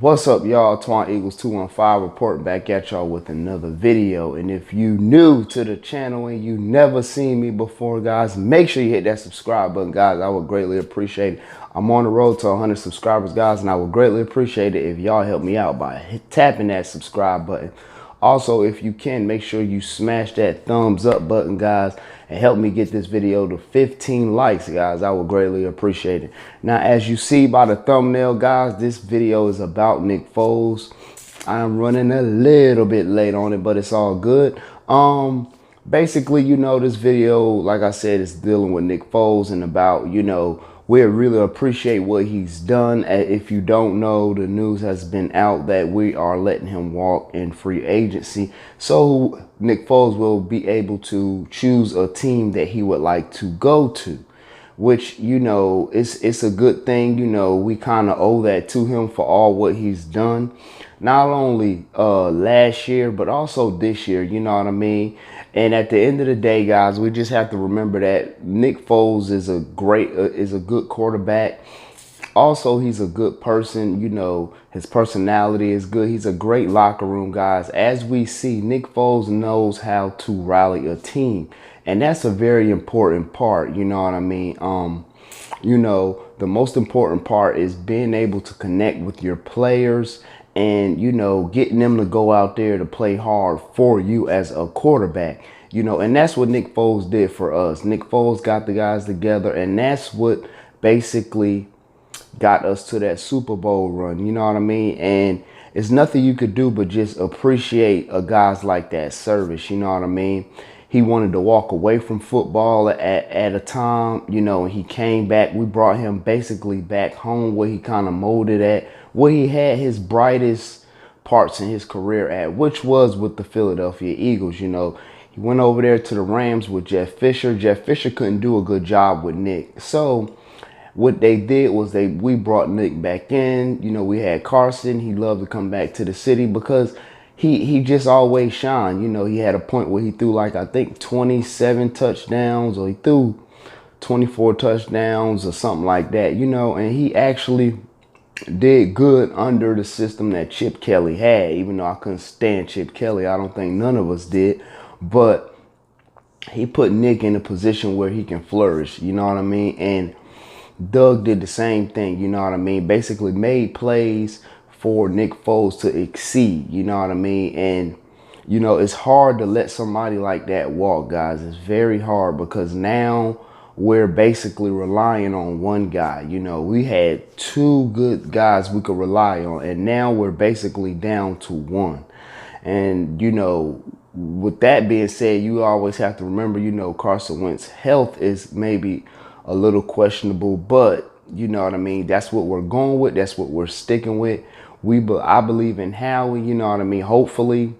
What's up, y'all? Twan Eagles 215 reporting back at y'all with another video. And if you new to the channel and you never seen me before, guys, make sure you hit that subscribe button, guys. I would greatly appreciate it. I'm on the road to 100 subscribers, guys, and I would greatly appreciate it if y'all help me out by tapping that subscribe button. Also, if you can, make sure you smash that thumbs up button, guys, and help me get this video to 15 likes, guys. I would greatly appreciate it. Now, as you see by the thumbnail, guys, this video is about Nick Foles. I'm running a little bit late on it, but it's all good. Basically, this video, like I said, is dealing with Nick Foles and about, we really appreciate what he's done. If you don't know, the news has been out that we are letting him walk in free agency. So Nick Foles will be able to choose a team that he would like to go to, which, it's a good thing. We kind of owe that to him for all what he's done. Not only last year, but also this year, you know what I mean? And at the end of the day, guys, we just have to remember that Nick Foles is a good quarterback. Also, he's a good person. His personality is good. He's a great locker room, guys. As we see, Nick Foles knows how to rally a team. And that's a very important part, you know what I mean? The most important part is being able to connect with your players and, getting them to go out there to play hard for you as a quarterback, and that's what Nick Foles did for us. Nick Foles got the guys together, and that's what basically got us to that Super Bowl run, you know what I mean? And it's nothing you could do but just appreciate a guys like that service, you know what I mean? He wanted to walk away from football at a time, and he came back. We brought him basically back home where he kind of molded at, where he had his brightest parts in his career at, which was with the Philadelphia Eagles. He went over there to the Rams with Jeff Fisher. Jeff Fisher couldn't do a good job with Nick. So what they did was we brought Nick back in. We had Carson. He loved to come back to the city because he just always shined. He had a point where he threw I think 27 touchdowns, or he threw 24 touchdowns or something like that, and he actually did good under the system that Chip Kelly had. Even though I couldn't stand Chip Kelly, I don't think none of us did, but he put Nick in a position where he can flourish, you know what I mean? And Doug did the same thing, you know what I mean? Basically made plays for Nick Foles to exceed, you know what I mean? And, it's hard to let somebody like that walk, guys. It's very hard because now we're basically relying on one guy. We had two good guys we could rely on, and now we're basically down to one. And, with that being said, you always have to remember, Carson Wentz's health is maybe a little questionable, but you know what I mean? That's what we're going with. That's what we're sticking with. I believe in Howie, you know what I mean? Hopefully,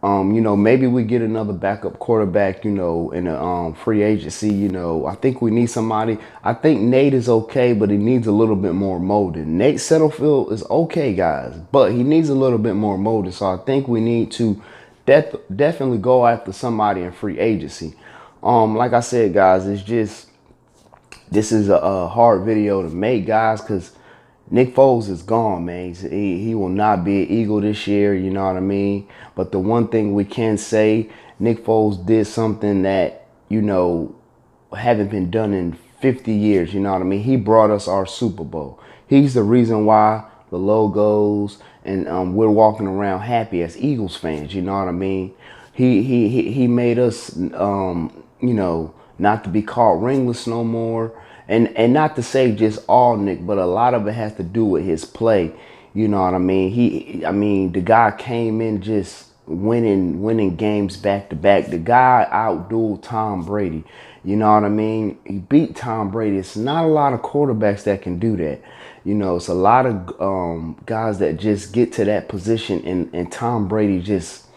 maybe we get another backup quarterback, in a free agency. I think we need somebody. I think Nate is okay, but he needs a little bit more molding. Nate Settlefield is okay, guys, but he needs a little bit more molding. So I think we need to definitely go after somebody in free agency. Like I said, guys, this is a hard video to make, guys, because Nick Foles is gone, man. He will not be an Eagle this year, you know what I mean? But the one thing we can say, Nick Foles did something that, haven't been done in 50 years, you know what I mean? He brought us our Super Bowl. He's the reason why the logos and we're walking around happy as Eagles fans, you know what I mean? He made us, not to be called ringless no more. And not to say just all Nick, but a lot of it has to do with his play. You know what I mean? The guy came in just winning games back to back. The guy outdueled Tom Brady. You know what I mean? He beat Tom Brady. It's not a lot of quarterbacks that can do that. It's a lot of guys that just get to that position, and Tom Brady just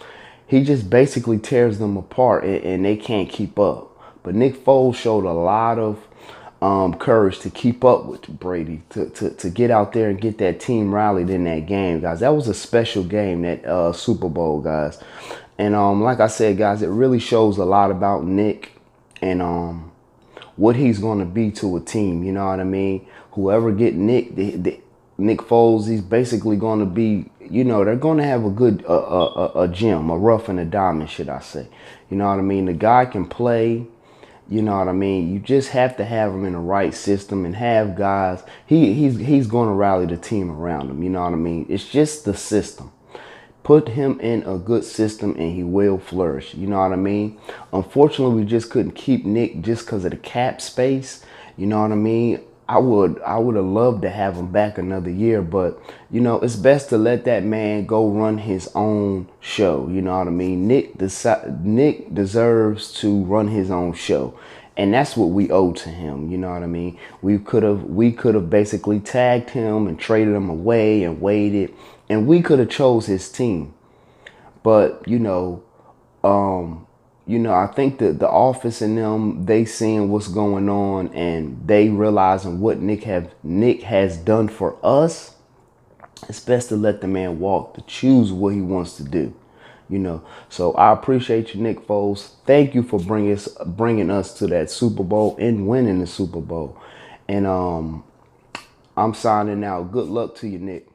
basically tears them apart, and they can't keep up. But Nick Foles showed a lot of courage to keep up with Brady, to get out there and get that team rallied in that game, guys. That was a special game, that Super Bowl, guys. And like I said, guys, it really shows a lot about Nick and what he's going to be to a team, you know what I mean? Whoever get Nick, Nick Foles, he's basically going to be, you know, they're going to have a good a gem, a rough and a diamond, should I say. You know what I mean? The guy can play. You know what I mean? You just have to have him in the right system and have guys. He's going to rally the team around him. You know what I mean? It's just the system. Put him in a good system and he will flourish. You know what I mean? Unfortunately, we just couldn't keep Nick just because of the cap space. You know what I mean? I would have loved to have him back another year, but you know, it's best to let that man go run his own show. You know what I mean? Nick deserves to run his own show. And that's what we owe to him. You know what I mean? We could have basically tagged him and traded him away and waited, and we could have chose his team. But I think that the office and them, they seeing what's going on and they realizing what Nick has done for us. It's best to let the man walk, to choose what he wants to do. You know, so I appreciate you, Nick Foles. Thank you for bringing us to that Super Bowl and winning the Super Bowl. And I'm signing out. Good luck to you, Nick.